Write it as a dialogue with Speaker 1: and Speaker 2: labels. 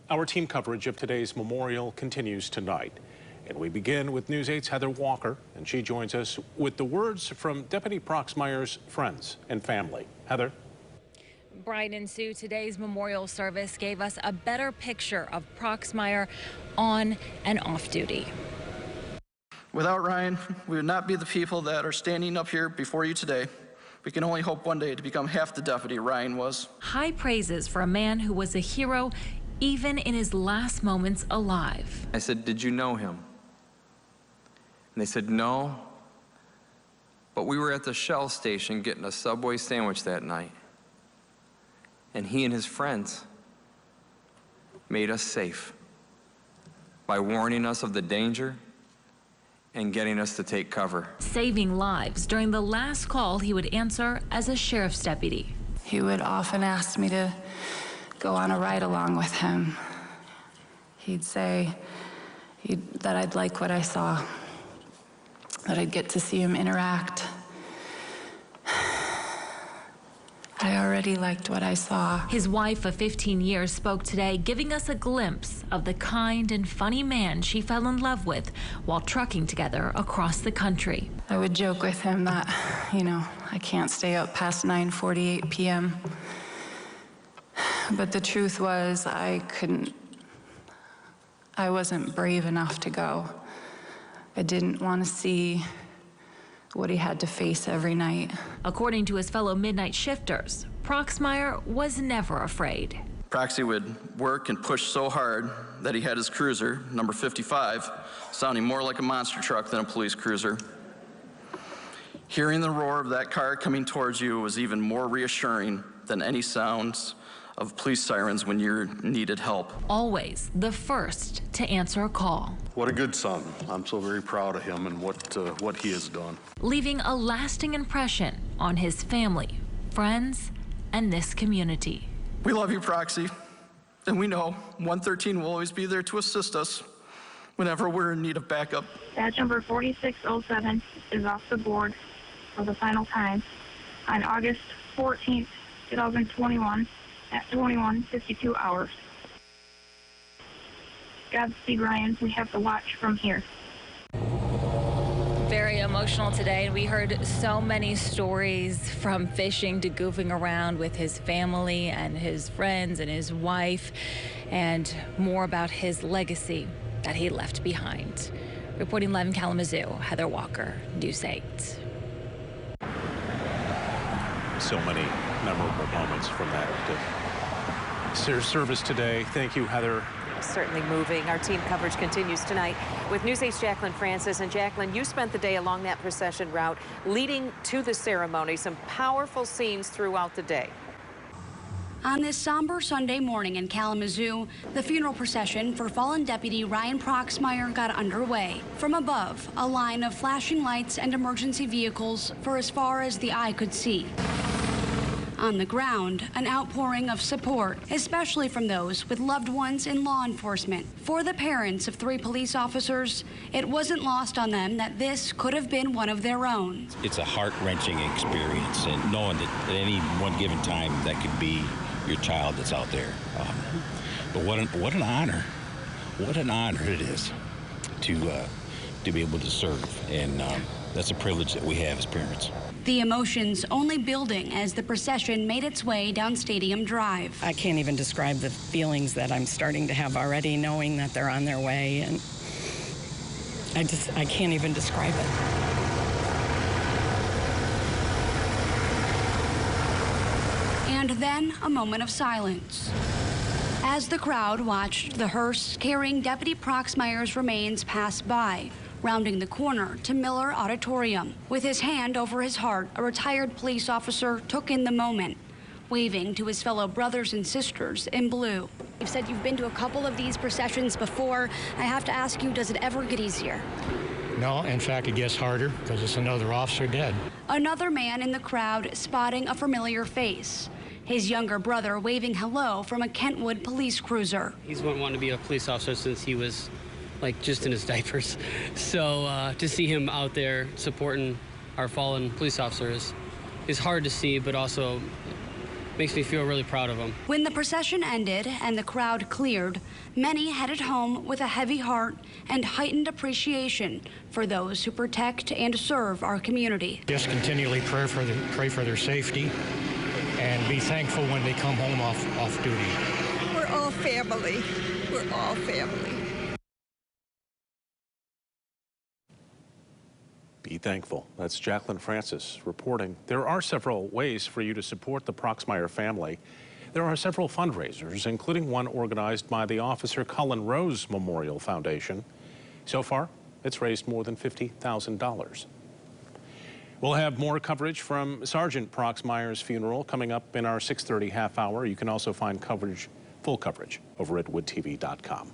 Speaker 1: Our team coverage of today's memorial continues tonight. And we begin with News 8's Heather Walker, and she joins us with the words from Deputy Proxmire's friends and family. Heather.
Speaker 2: Brian and Sue, today's memorial service gave us a better picture of Proxmire on and off duty.
Speaker 3: Without Ryan, we would not be the people that are standing up here before you today. We can only hope one day to become half the deputy Ryan was.
Speaker 2: High praises for a man who was a hero even in his last moments alive.
Speaker 4: I said, "Did you know him?" And they said, "No, but we were at the Shell station getting a Subway sandwich that night, and he and his friends made us safe by warning us of the danger and getting us to take cover."
Speaker 2: Saving lives during the last call he would answer as a sheriff's deputy.
Speaker 5: He would often ask me to go on a ride along with him. He'd say that I'd like what I saw, that I'd get to see him interact. I already liked what I saw.
Speaker 2: His wife of 15 years spoke today, giving us a glimpse of the kind and funny man she fell in love with while trucking together across the country.
Speaker 5: I would joke with him that, I can't stay up past 9:48 p.m. But the truth was, I wasn't brave enough to go. I didn't want to see what he had to face every night.
Speaker 2: According to his fellow midnight shifters, Proxmire was never afraid.
Speaker 3: Proxy would work and push so hard that he had his cruiser, number 55, sounding more like a monster truck than a police cruiser. Hearing the roar of that car coming towards you was even more reassuring than any sounds of police sirens when you needed help.
Speaker 2: Always the first to answer a call.
Speaker 6: What a good son. I'm so very proud of him and what he has done.
Speaker 2: Leaving a lasting impression on his family, friends, and this community.
Speaker 3: We love you, Proxy, and we know 113 will always be there to assist us whenever we're in need of backup.
Speaker 7: Badge number 4607 is off the board for the final time on August 14th, 2021 at 21:52 hours. Godspeed, Ryan. We have to watch from here.
Speaker 2: Very emotional today. We heard so many stories, from fishing to goofing around with his family and his friends and his wife, and more about his legacy that he left behind. Reporting live in Kalamazoo, Heather Walker, News 8.
Speaker 1: So many memorable moments from that service today. Thank you, Heather.
Speaker 8: Certainly moving. Our team coverage continues tonight with News 8's Jacqueline Francis. And Jacqueline, you spent the day along that procession route leading to the ceremony. Some powerful scenes throughout the day.
Speaker 9: On this somber Sunday morning in Kalamazoo, the funeral procession for fallen Deputy Ryan Proxmire got underway. From above, a line of flashing lights and emergency vehicles for as far as the eye could see. On the ground, an outpouring of support, especially from those with loved ones in law enforcement. For the parents of 3 police officers, it wasn't lost on them that this could have been one of their own.
Speaker 10: It's a heart-wrenching experience, and knowing that at any one given time that could be your child that's out there. But what an honor. What an honor it is to be able to serve, and that's a privilege that we have as parents.
Speaker 9: The emotions only building as the procession made its way down Stadium Drive.
Speaker 11: I can't even describe the feelings that I'm starting to have already, knowing that they're on their way, and I can't even describe it.
Speaker 9: And then a moment of silence as the crowd watched the hearse carrying Deputy Proxmire's remains pass by, rounding the corner to Miller Auditorium. With his hand over his heart, a retired police officer took in the moment, waving to his fellow brothers and sisters in blue. You've said you've been to a couple of these processions before. I have to ask you, does it ever get easier?
Speaker 12: No, in fact, it gets harder because it's another officer dead.
Speaker 9: Another man in the crowd spotting a familiar face. His younger brother waving hello from a Kentwood police cruiser.
Speaker 13: He's wanted to be a police officer since he was just in his diapers. So to see him out there supporting our fallen police officers is hard to see, but also makes me feel really proud of him.
Speaker 9: When the procession ended and the crowd cleared, many headed home with a heavy heart and heightened appreciation for those who protect and serve our community.
Speaker 12: Just continually pray for their safety and be thankful when they come home off duty.
Speaker 14: We're all family. We're all family.
Speaker 1: Be thankful. That's Jacqueline Francis reporting. There are several ways for you to support the Proxmire family. There are several fundraisers, including one organized by the Officer Cullen Rose Memorial Foundation. So far, it's raised more than $50,000. We'll have more coverage from Sergeant Proxmire's funeral coming up in our 6:30 half hour. You can also find full coverage over at woodtv.com.